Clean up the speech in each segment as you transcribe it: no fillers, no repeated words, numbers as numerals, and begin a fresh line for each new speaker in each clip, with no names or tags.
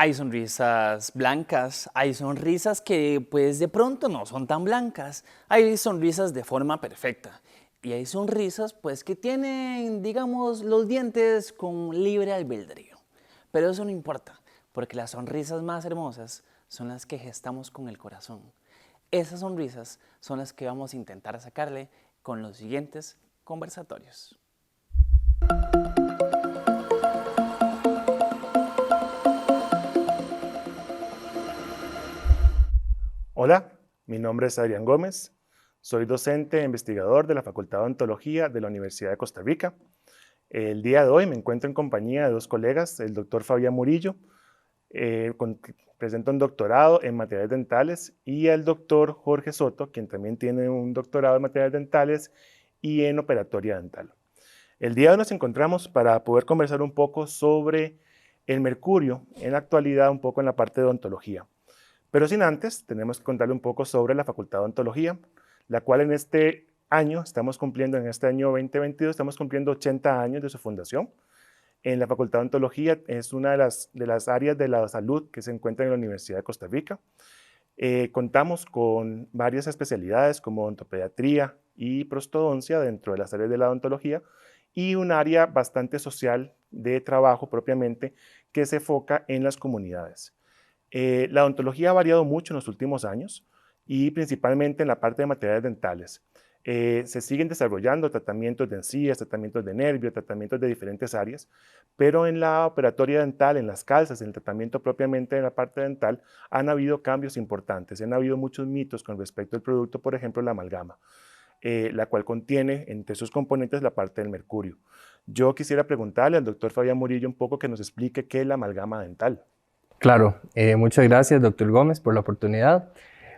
Hay sonrisas blancas, hay sonrisas que pues de pronto no son tan blancas, hay sonrisas de forma perfecta y hay sonrisas pues que tienen, digamos, los dientes con libre albedrío. Pero eso no importa, porque las sonrisas más hermosas son las que gestamos con el corazón. Esas sonrisas son las que vamos a intentar sacarle con los siguientes conversatorios.
Hola, mi nombre es Adrián Gómez, soy docente e investigador de la Facultad de Odontología de la Universidad de Costa Rica. El día de hoy me encuentro en compañía de dos colegas, el doctor Fabián Murillo, presenta un doctorado en materiales dentales, y el doctor Jorge Soto, quien también tiene un doctorado en materiales dentales y en operatoria dental. El día de hoy nos encontramos para poder conversar un poco sobre el mercurio, en la actualidad un poco en la parte de odontología. Pero sin antes, tenemos que contarle un poco sobre la Facultad de Odontología, la cual en este año, en este año 2022, estamos cumpliendo 80 años de su fundación. En la Facultad de Odontología es una de las áreas de la salud que se encuentra en la Universidad de Costa Rica. Contamos con varias especialidades como odontopediatría y prostodoncia dentro de las áreas de la odontología, y un área bastante social de trabajo propiamente que se enfoca en las comunidades. La odontología ha variado mucho en los últimos años, y principalmente en la parte de materiales dentales. Se siguen desarrollando tratamientos de encías, tratamientos de nervio, tratamientos de diferentes áreas, pero en la operatoria dental, en las calzas, en el tratamiento propiamente en la parte dental, han habido cambios importantes. Han habido muchos mitos con respecto al producto, por ejemplo, la amalgama, la cual contiene entre sus componentes la parte del mercurio. Yo quisiera preguntarle al doctor Fabián Murillo un poco que nos explique qué es la amalgama dental.
Claro, muchas gracias, doctor Gómez, por la oportunidad.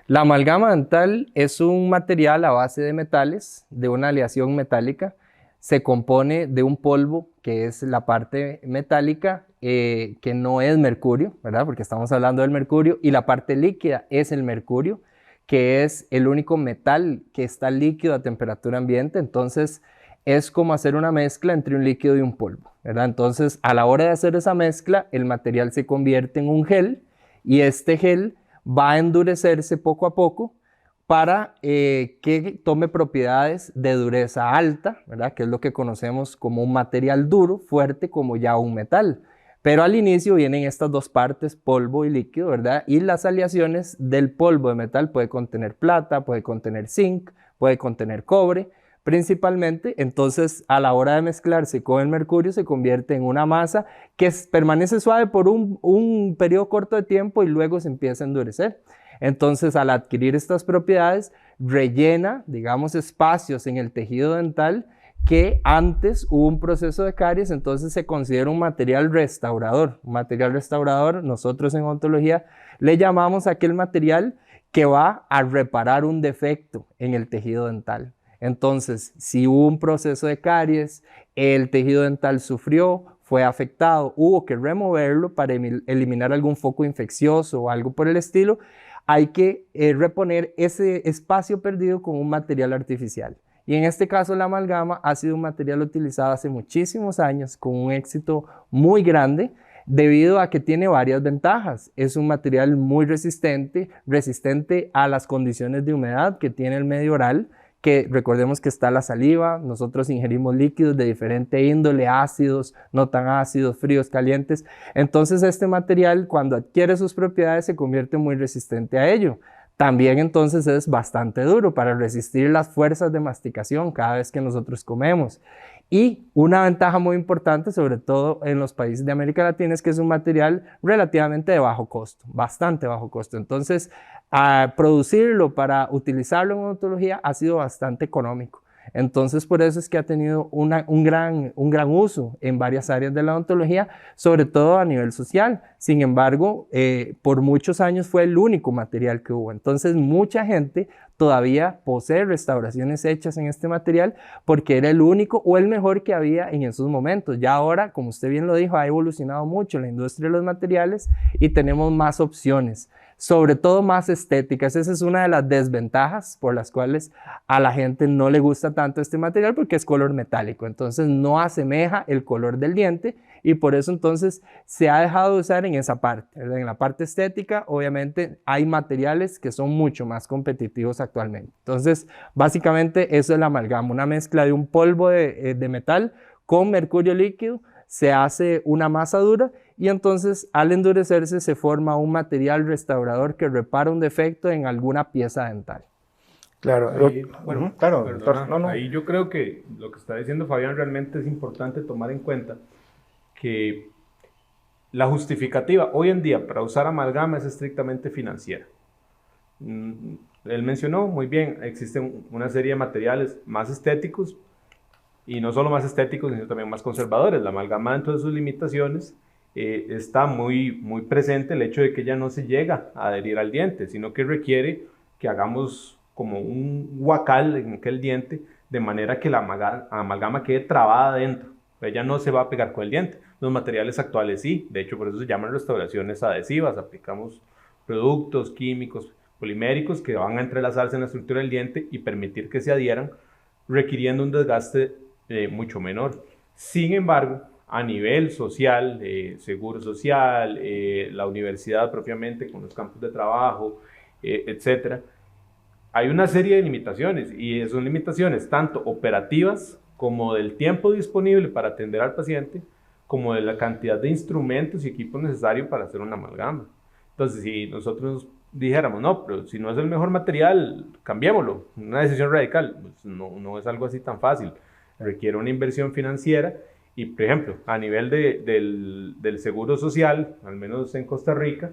La amalgama dental es un material a base de metales, de una aleación metálica. Se compone de un polvo, que es la parte metálica, que no es mercurio, ¿verdad? Porque estamos hablando del mercurio, y la parte líquida es el mercurio, que es el único metal que está líquido a temperatura ambiente. Entonces, es como hacer una mezcla entre un líquido y un polvo, ¿verdad? Entonces, a la hora de hacer esa mezcla, el material se convierte en un gel, y este gel va a endurecerse poco a poco para que tome propiedades de dureza alta, ¿verdad? Que es lo que conocemos como un material duro, fuerte, como ya un metal. Pero al inicio vienen estas dos partes, polvo y líquido, ¿verdad? Y las aleaciones del polvo de metal puede contener plata, puede contener zinc, puede contener cobre, principalmente. Entonces, a la hora de mezclarse con el mercurio, se convierte en una masa que permanece suave por un periodo corto de tiempo y luego se empieza a endurecer. Entonces, al adquirir estas propiedades, rellena, digamos, espacios en el tejido dental que antes hubo un proceso de caries. Entonces se considera un material restaurador. Un material restaurador, nosotros en odontología le llamamos a aquel material que va a reparar un defecto en el tejido dental. Entonces, si hubo un proceso de caries, el tejido dental sufrió, fue afectado, hubo que removerlo para eliminar algún foco infeccioso o algo por el estilo, hay que reponer ese espacio perdido con un material artificial. Y en este caso la amalgama ha sido un material utilizado hace muchísimos años con un éxito muy grande, debido a que tiene varias ventajas. Es un material muy resistente a las condiciones de humedad que tiene el medio oral, que recordemos que está la saliva. Nosotros ingerimos líquidos de diferente índole, ácidos, no tan ácidos, fríos, calientes. Entonces este material, cuando adquiere sus propiedades, se convierte muy resistente a ello. También entonces es bastante duro para resistir las fuerzas de masticación cada vez que nosotros comemos. Y una ventaja muy importante, sobre todo en los países de América Latina, es que es un material relativamente de bajo costo, bastante bajo costo. Entonces, producirlo para utilizarlo en odontología ha sido bastante económico. Entonces, por eso es que ha tenido un gran uso en varias áreas de la odontología, sobre todo a nivel social. Sin embargo, por muchos años fue el único material que hubo. Entonces, mucha gente todavía posee restauraciones hechas en este material porque era el único o el mejor que había en esos momentos. Ya ahora, como usted bien lo dijo, ha evolucionado mucho la industria de los materiales y tenemos más opciones, sobre todo más estéticas. Esa es una de las desventajas por las cuales a la gente no le gusta tanto este material, porque es color metálico. Entonces no asemeja el color del diente y por eso entonces se ha dejado de usar en esa parte, ¿verdad? En la parte estética, obviamente hay materiales que son mucho más competitivos actualmente. Entonces, básicamente eso es la amalgama, una mezcla de un polvo de metal con mercurio líquido, se hace una masa dura y entonces al endurecerse se forma un material restaurador que repara un defecto en alguna pieza dental.
Claro,
Ahí,
claro,
perdona,
doctor. No, no.
ahí yo creo que lo que está diciendo Fabián realmente es importante tomar en cuenta que la justificativa hoy en día para usar amalgama es estrictamente financiera. Él mencionó muy bien, existen una serie de materiales más estéticos y no solo más estéticos, sino también más conservadores. La amalgama, dentro de sus limitaciones, está muy presente el hecho de que ella no se llega a adherir al diente, sino que requiere que hagamos como un huacal en aquel diente, de manera que la amalgama quede trabada dentro. Ella no se va a pegar con el diente. Los materiales actuales sí, de hecho por eso se llaman restauraciones adhesivas. Aplicamos productos químicos, poliméricos que van a entrelazarse en la estructura del diente y permitir que se adhieran, requiriendo un desgaste mucho menor. Sin embargo, a nivel social, seguro social, la universidad propiamente con los campos de trabajo, etcétera, hay una serie de limitaciones y son limitaciones tanto operativas como del tiempo disponible para atender al paciente, como de la cantidad de instrumentos y equipos necesarios para hacer una amalgama. Entonces, si nosotros dijéramos, no, pero si no es el mejor material, cambiémoslo, una decisión radical, pues no es algo así tan fácil. Requiere una inversión financiera y, por ejemplo, a nivel del seguro social, al menos en Costa Rica,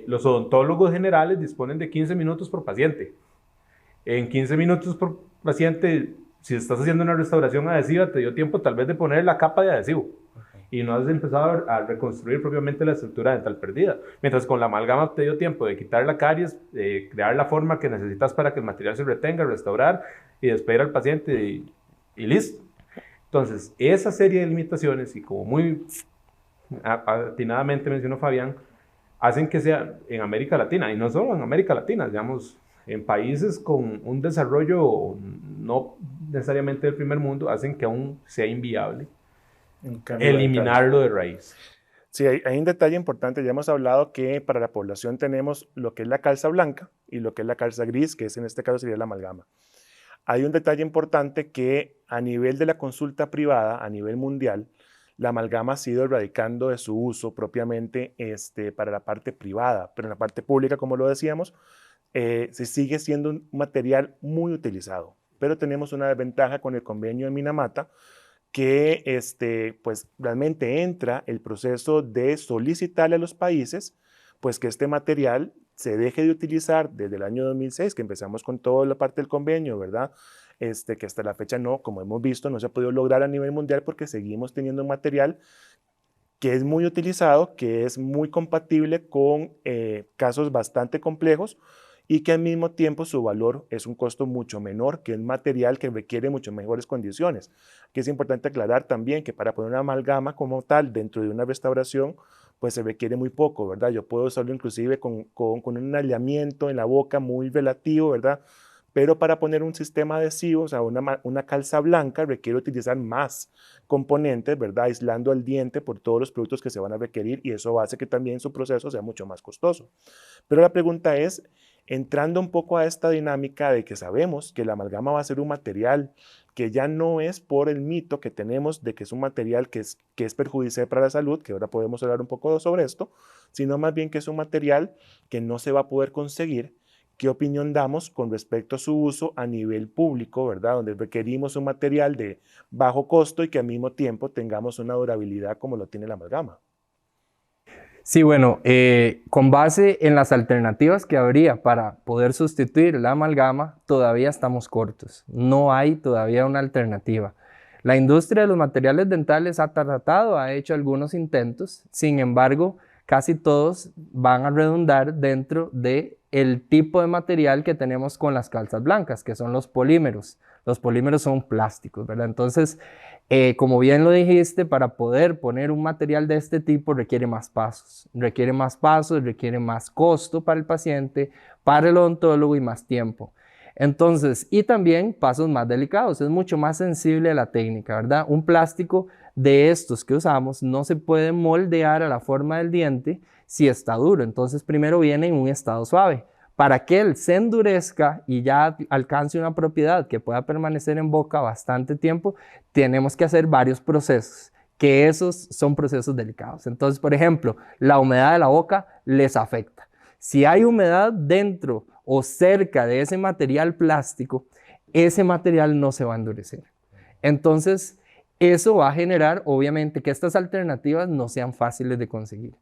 los odontólogos generales disponen de 15 minutos por paciente. En 15 minutos por paciente, si estás haciendo una restauración adhesiva, te dio tiempo tal vez de poner la capa de adhesivo y no has empezado a reconstruir propiamente la estructura dental perdida. Mientras con la amalgama te dio tiempo de quitar la caries, crear la forma que necesitas para que el material se retenga, restaurar y despedir al paciente y listo. Entonces, esa serie de limitaciones, y como muy atinadamente mencionó Fabián, hacen que sea en América Latina, y no solo en América Latina, digamos, en países con un desarrollo no necesariamente del primer mundo, hacen que aún sea inviable eliminarlo de raíz.
Sí, hay un detalle importante. Ya hemos hablado que para la población tenemos lo que es la calza blanca y lo que es la calza gris, que en este caso sería la amalgama. Hay un detalle importante que a nivel de la consulta privada, a nivel mundial, la amalgama ha sido erradicando de su uso propiamente para la parte privada, pero en la parte pública, como lo decíamos, se sigue siendo un material muy utilizado. Pero tenemos una desventaja con el convenio de Minamata, que pues realmente entra el proceso de solicitarle a los países pues que este material se deje de utilizar desde el año 2006, que empezamos con toda la parte del convenio, ¿verdad? Que hasta la fecha no, como hemos visto, no se ha podido lograr a nivel mundial porque seguimos teniendo un material que es muy utilizado, que es muy compatible con casos bastante complejos y que al mismo tiempo su valor es un costo mucho menor que el material que requiere mucho mejores condiciones. Aquí es importante aclarar también que para poner una amalgama como tal dentro de una restauración, pues se requiere muy poco, ¿verdad? Yo puedo usarlo inclusive con un aislamiento en la boca muy relativo, ¿verdad? Pero para poner un sistema adhesivo, o sea, una calza blanca, requiere utilizar más componentes, ¿verdad? Aislando el diente por todos los productos que se van a requerir y eso hace que también su proceso sea mucho más costoso. Pero la pregunta es, entrando un poco a esta dinámica de que sabemos que la amalgama va a ser un material que ya no es por el mito que tenemos de que es un material que es perjudicial para la salud, que ahora podemos hablar un poco sobre esto, sino más bien que es un material que no se va a poder conseguir. ¿Qué opinión damos con respecto a su uso a nivel público, verdad? Donde requerimos un material de bajo costo y que al mismo tiempo tengamos una durabilidad como lo tiene la amalgama.
Sí, bueno, con base en las alternativas que habría para poder sustituir la amalgama, todavía estamos cortos. No hay todavía una alternativa. La industria de los materiales dentales ha tratado, ha hecho algunos intentos, sin embargo, casi todos van a redundar dentro del tipo de material que tenemos con las calzas blancas, que son los polímeros. Los polímeros son plásticos, ¿verdad? Entonces, como bien lo dijiste, para poder poner un material de este tipo requiere más pasos, requiere más costo para el paciente, para el odontólogo y más tiempo. Entonces, y también pasos más delicados, es mucho más sensible a la técnica, ¿verdad? Un plástico de estos que usamos no se puede moldear a la forma del diente si está duro. Entonces, primero viene en un estado suave. Para que él se endurezca y ya alcance una propiedad que pueda permanecer en boca bastante tiempo, tenemos que hacer varios procesos, que esos son procesos delicados. Entonces, por ejemplo, la humedad de la boca les afecta. Si hay humedad dentro o cerca de ese material plástico, ese material no se va a endurecer. Entonces, eso va a generar, obviamente, que estas alternativas no sean fáciles de conseguir.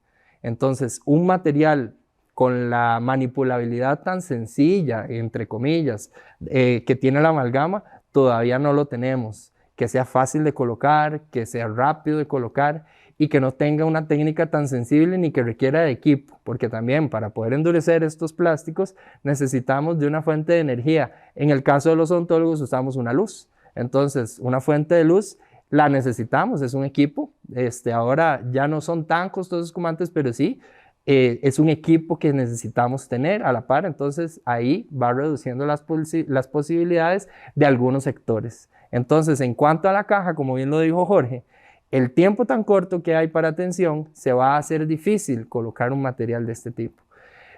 Entonces, un material con la manipulabilidad tan sencilla, entre comillas, que tiene la amalgama, todavía no lo tenemos. Que sea fácil de colocar, que sea rápido de colocar y que no tenga una técnica tan sensible ni que requiera de equipo, porque también para poder endurecer estos plásticos necesitamos de una fuente de energía. En el caso de los odontólogos usamos una luz. Entonces, una fuente de luz la necesitamos, es un equipo. Ahora ya no son tan costosos como antes, pero sí, es un equipo que necesitamos tener a la par. Entonces, ahí va reduciendo las posibilidades de algunos sectores. Entonces, en cuanto a la caja, como bien lo dijo Jorge, el tiempo tan corto que hay para atención, se va a hacer difícil colocar un material de este tipo.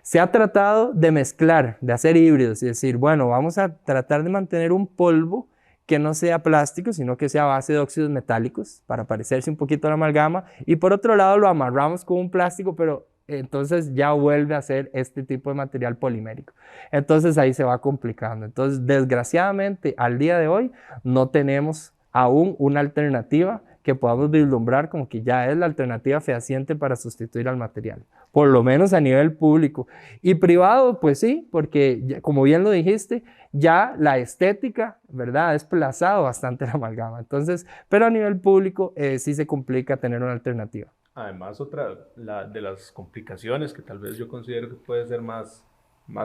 Se ha tratado de mezclar, de hacer híbridos, y decir, bueno, vamos a tratar de mantener un polvo que no sea plástico, sino que sea a base de óxidos metálicos, para parecerse un poquito a la amalgama, y por otro lado lo amarramos con un plástico, pero entonces ya vuelve a ser este tipo de material polimérico. Entonces ahí se va complicando. Entonces, desgraciadamente, al día de hoy no tenemos aún una alternativa que podamos vislumbrar como que ya es la alternativa fehaciente para sustituir al material, por lo menos a nivel público. Y privado, pues sí, porque ya, como bien lo dijiste, ya la estética, ¿verdad?, ha desplazado bastante la amalgama. Entonces, pero a nivel público sí se complica tener una alternativa.
Además, otra de las complicaciones que tal vez yo considero que puede ser más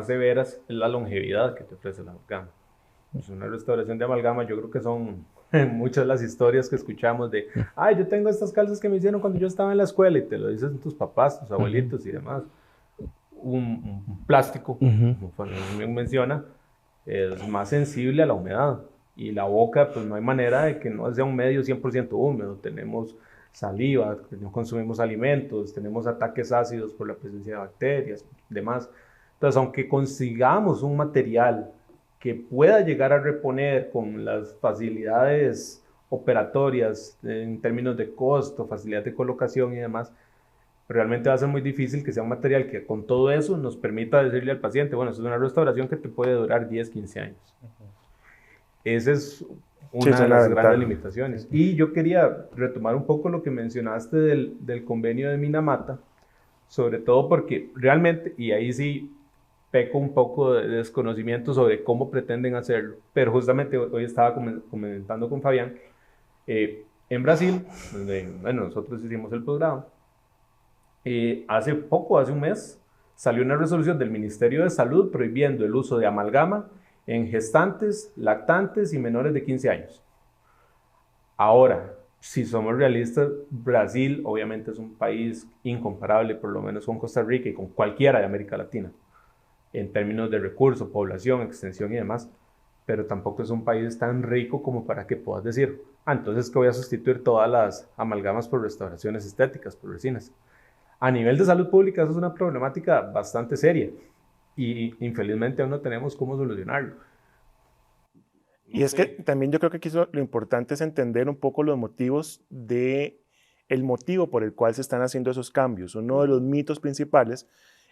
severas es la longevidad que te ofrece la amalgama. Pues una restauración de amalgama, yo creo que son muchas las historias que escuchamos de, ay, yo tengo estas calzas que me hicieron cuando yo estaba en la escuela, y te lo dicen tus papás, tus abuelitos y demás. Un plástico, como bien menciona, es más sensible a la humedad, y la boca, pues no hay manera de que no sea un medio 100% húmedo. Tenemos saliva, no consumimos alimentos, tenemos ataques ácidos por la presencia de bacterias, demás. Entonces, aunque consigamos un material que pueda llegar a reponer con las facilidades operatorias en términos de costo, facilidad de colocación y demás, realmente va a ser muy difícil que sea un material que con todo eso nos permita decirle al paciente, bueno, eso es una restauración que te puede durar 10, 15 años. Esa es una de las grandes limitaciones. Y yo quería retomar un poco lo que mencionaste del convenio de Minamata, sobre todo porque realmente, y ahí sí peco un poco de desconocimiento sobre cómo pretenden hacerlo, pero justamente hoy estaba comentando con Fabián, en Brasil, donde bueno, nosotros hicimos el posgrado, hace un mes, salió una resolución del Ministerio de Salud prohibiendo el uso de amalgama en gestantes, lactantes y menores de 15 años. Ahora, si somos realistas, Brasil obviamente es un país incomparable, por lo menos con Costa Rica y con cualquiera de América Latina, en términos de recursos, población, extensión y demás, pero tampoco es un país tan rico como para que puedas decir, entonces que voy a sustituir todas las amalgamas por restauraciones estéticas, por resinas. A nivel de salud pública eso es una problemática bastante seria y infelizmente aún no tenemos cómo solucionarlo.
Y es que también yo creo que aquí lo importante es entender un poco los motivos el motivo por el cual se están haciendo esos cambios. Uno de los mitos principales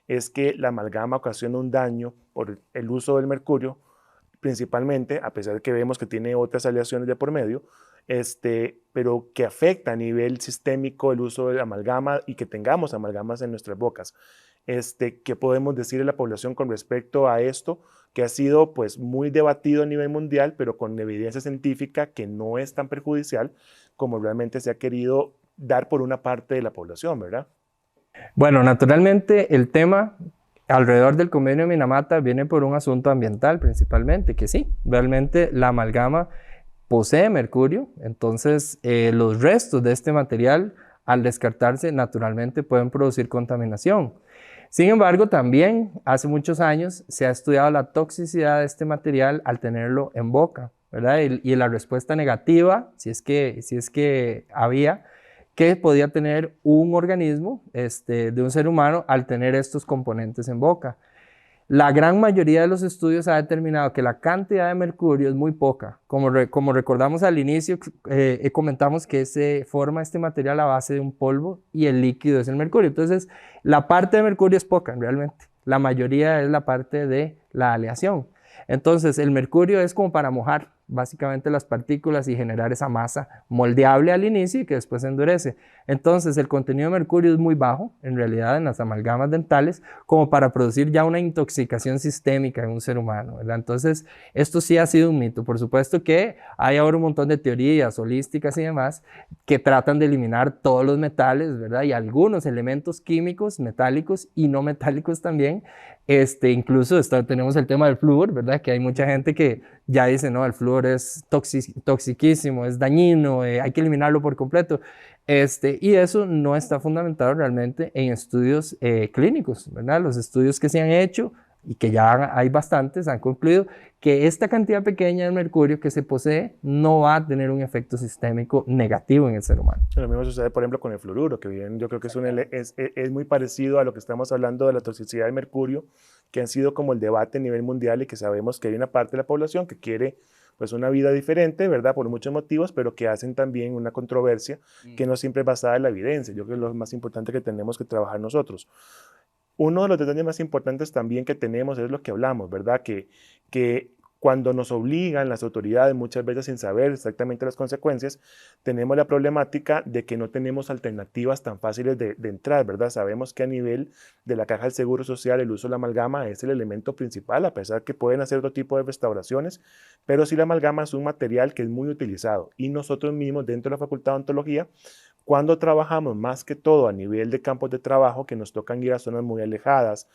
es que la amalgama ocasiona un daño por el uso del mercurio, principalmente, a pesar de que vemos que tiene otras aleaciones de por medio, pero que afecta a nivel sistémico el uso de amalgama y que tengamos amalgamas en nuestras bocas. ¿Qué podemos decir a la población con respecto a esto? Que ha sido pues muy debatido a nivel mundial, pero con evidencia científica que no es tan perjudicial como realmente se ha querido dar por una parte de la población, ¿verdad?
Bueno, naturalmente el tema alrededor del convenio de Minamata viene por un asunto ambiental principalmente, que sí, realmente la amalgama posee mercurio, entonces los restos de este material al descartarse naturalmente pueden producir contaminación. Sin embargo, también hace muchos años se ha estudiado la toxicidad de este material al tenerlo en boca, ¿verdad? Y la respuesta negativa, si es que había, que podía tener un organismo de un ser humano al tener estos componentes en boca. La gran mayoría de los estudios ha determinado que la cantidad de mercurio es muy poca. Como recordamos al inicio, comentamos que se forma este material a base de un polvo y el líquido es el mercurio. Entonces, la parte de mercurio es poca realmente. La mayoría es la parte de la aleación. Entonces, el mercurio es como para mojar básicamente las partículas y generar esa masa moldeable al inicio y que después se endurece. Entonces, el contenido de mercurio es muy bajo, en realidad, en las amalgamas dentales, como para producir ya una intoxicación sistémica en un ser humano, ¿verdad? Entonces, esto sí ha sido un mito. Por supuesto que hay ahora un montón de teorías holísticas y demás que tratan de eliminar todos los metales, ¿verdad? Y algunos elementos químicos, metálicos y no metálicos también. Incluso tenemos el tema del flúor, ¿verdad? Que hay mucha gente que ya dice, no, el flúor es toxiquísimo, es dañino, hay que eliminarlo por completo. Y eso no está fundamentado realmente en estudios clínicos, ¿verdad? Los estudios que se han hecho y que ya hay bastantes han concluido que esta cantidad pequeña de mercurio que se posee no va a tener un efecto sistémico negativo en el ser humano.
Lo mismo sucede, por ejemplo, con el fluoruro, que bien, yo creo que es muy parecido a lo que estamos hablando de la toxicidad del mercurio, que han sido como el debate a nivel mundial y que sabemos que hay una parte de la población que quiere pues una vida diferente, ¿verdad? Por muchos motivos, pero que hacen también una controversia que no siempre es basada en la evidencia. Yo creo que es lo más importante que tenemos que trabajar nosotros. Uno de los detalles más importantes también que tenemos es lo que hablamos, ¿verdad? Que cuando nos obligan las autoridades, muchas veces sin saber exactamente las consecuencias, tenemos la problemática de que no tenemos alternativas tan fáciles de entrar, ¿verdad? Sabemos que a nivel de la Caja del Seguro Social el uso de la amalgama es el elemento principal, a pesar que pueden hacer otro tipo de restauraciones, pero sí la amalgama es un material que es muy utilizado y nosotros mismos dentro de la Facultad de Odontología, cuando trabajamos más que todo a nivel de campos de trabajo que nos tocan ir a zonas muy alejadas,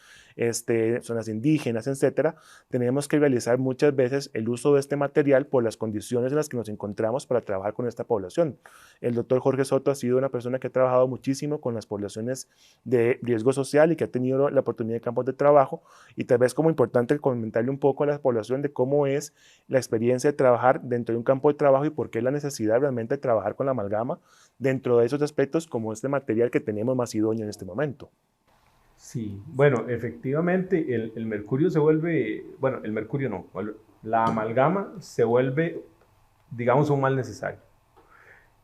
zonas indígenas, etcétera, tenemos que realizar muchas veces el uso de este material por las condiciones en las que nos encontramos para trabajar con esta población. El doctor Jorge Soto ha sido una persona que ha trabajado muchísimo con las poblaciones de riesgo social y que ha tenido la oportunidad de campos de trabajo, y tal vez como importante comentarle un poco a la población de cómo es la experiencia de trabajar dentro de un campo de trabajo y por qué la necesidad realmente de trabajar con la amalgama dentro de esos aspectos como este material que tenemos más idóneo en este momento.
Sí, bueno, efectivamente el mercurio se vuelve, bueno, el mercurio no, la amalgama se vuelve, digamos, un mal necesario.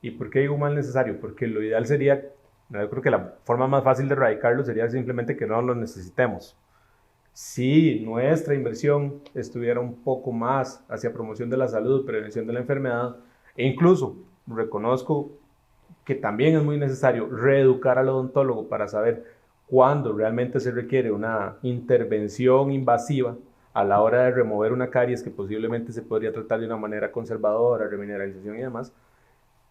¿Y por qué digo un mal necesario? Porque lo ideal sería, yo creo que la forma más fácil de erradicarlo sería simplemente que no lo necesitemos. Si nuestra inversión estuviera un poco más hacia promoción de la salud, prevención de la enfermedad, e incluso reconozco que también es muy necesario reeducar al odontólogo para saber cuándo realmente se requiere una intervención invasiva a la hora de remover una caries que posiblemente se podría tratar de una manera conservadora, remineralización y demás,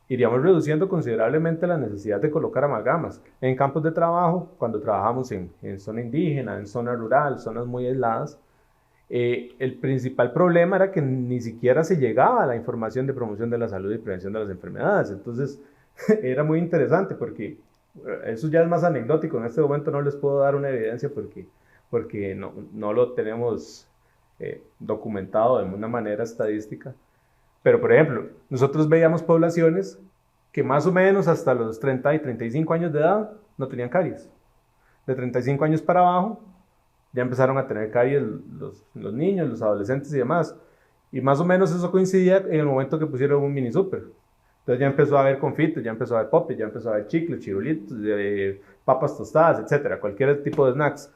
iríamos reduciendo considerablemente la necesidad de colocar amalgamas. En campos de trabajo, cuando trabajamos en zona indígena, en zona rural, zonas muy aisladas, el principal problema era que ni siquiera se llegaba a la información de promoción de la salud y prevención de las enfermedades. Entonces, era muy interesante porque eso ya es más anecdótico. En este momento no les puedo dar una evidencia porque no lo tenemos documentado de una manera estadística. Pero, por ejemplo, nosotros veíamos poblaciones que más o menos hasta los 30 y 35 años de edad no tenían caries. De 35 años para abajo ya empezaron a tener caries los niños, los adolescentes y demás. Y más o menos eso coincidía en el momento que pusieron un mini super. Entonces ya empezó a haber confites, ya empezó a haber popes, ya empezó a haber chicles, chirulitos, papas tostadas, etcétera, cualquier tipo de snacks.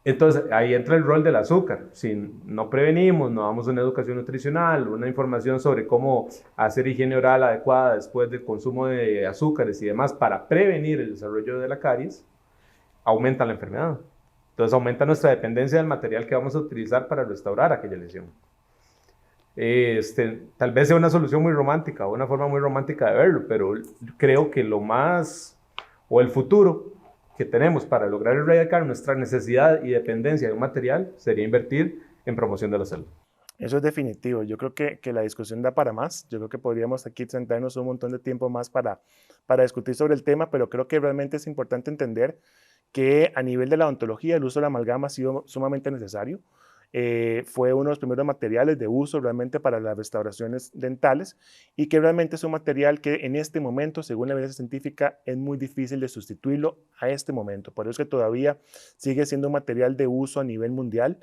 Entonces ahí entra el rol del azúcar. Si no prevenimos, no damos una educación nutricional, una información sobre cómo hacer higiene oral adecuada después del consumo de azúcares y demás para prevenir el desarrollo de la caries, aumenta la enfermedad. Entonces aumenta nuestra dependencia del material que vamos a utilizar para restaurar aquella lesión. Tal vez sea una solución muy romántica o una forma muy romántica de verlo, pero creo que lo más, o el futuro que tenemos para lograr erradicar nuestra necesidad y dependencia de un material sería invertir en promoción de la salud.
Eso es definitivo. Yo creo que la discusión da para más. Yo creo que podríamos aquí sentarnos un montón de tiempo más para discutir sobre el tema, pero creo que realmente es importante entender que a nivel de la odontología el uso de la amalgama ha sido sumamente necesario. Fue uno de los primeros materiales de uso realmente para las restauraciones dentales y que realmente es un material que en este momento, según la evidencia científica, es muy difícil de sustituirlo a este momento. Por eso es que todavía sigue siendo un material de uso a nivel mundial.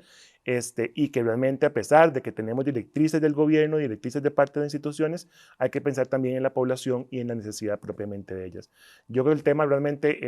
Y que realmente, a pesar de que tenemos directrices del gobierno, directrices de parte de instituciones, hay que pensar también en la población y en la necesidad propiamente de ellas. Yo creo que el tema realmente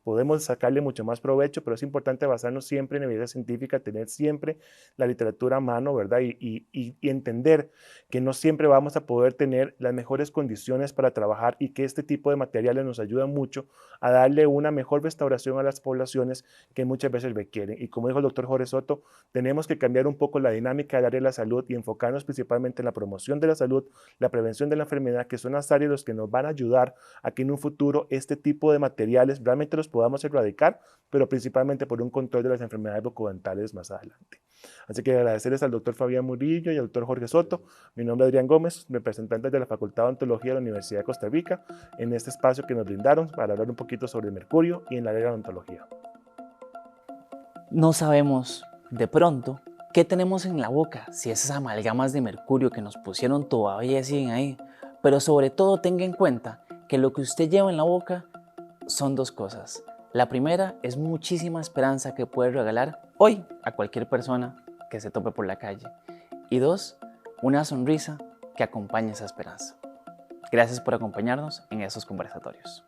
podemos sacarle mucho más provecho, pero es importante basarnos siempre en evidencia científica, tener siempre la literatura a mano, ¿verdad? Y entender que no siempre vamos a poder tener las mejores condiciones para trabajar y que este tipo de materiales nos ayudan mucho a darle una mejor restauración a las poblaciones que muchas veces requieren. Y como dijo el doctor Jorge Soto, tenemos que cambiar un poco la dinámica del área de la salud y enfocarnos principalmente en la promoción de la salud, la prevención de la enfermedad, que son las áreas los que nos van a ayudar a que en un futuro este tipo de materiales realmente los podamos erradicar, pero principalmente por un control de las enfermedades bucodentales más adelante. Así que agradecerles al doctor Fabián Murillo y al doctor Jorge Soto. Mi nombre es Adrián Gómez, representante de la Facultad de Odontología de la Universidad de Costa Rica, en este espacio que nos brindaron para hablar un poquito sobre el mercurio y en la área de la odontología.
No sabemos, de pronto, qué tenemos en la boca, si esas amalgamas de mercurio que nos pusieron todavía siguen ahí, pero sobre todo tenga en cuenta que lo que usted lleva en la boca son dos cosas. La primera es muchísima esperanza que puede regalar hoy a cualquier persona que se tope por la calle. Y dos, una sonrisa que acompañe esa esperanza. Gracias por acompañarnos en estos conversatorios.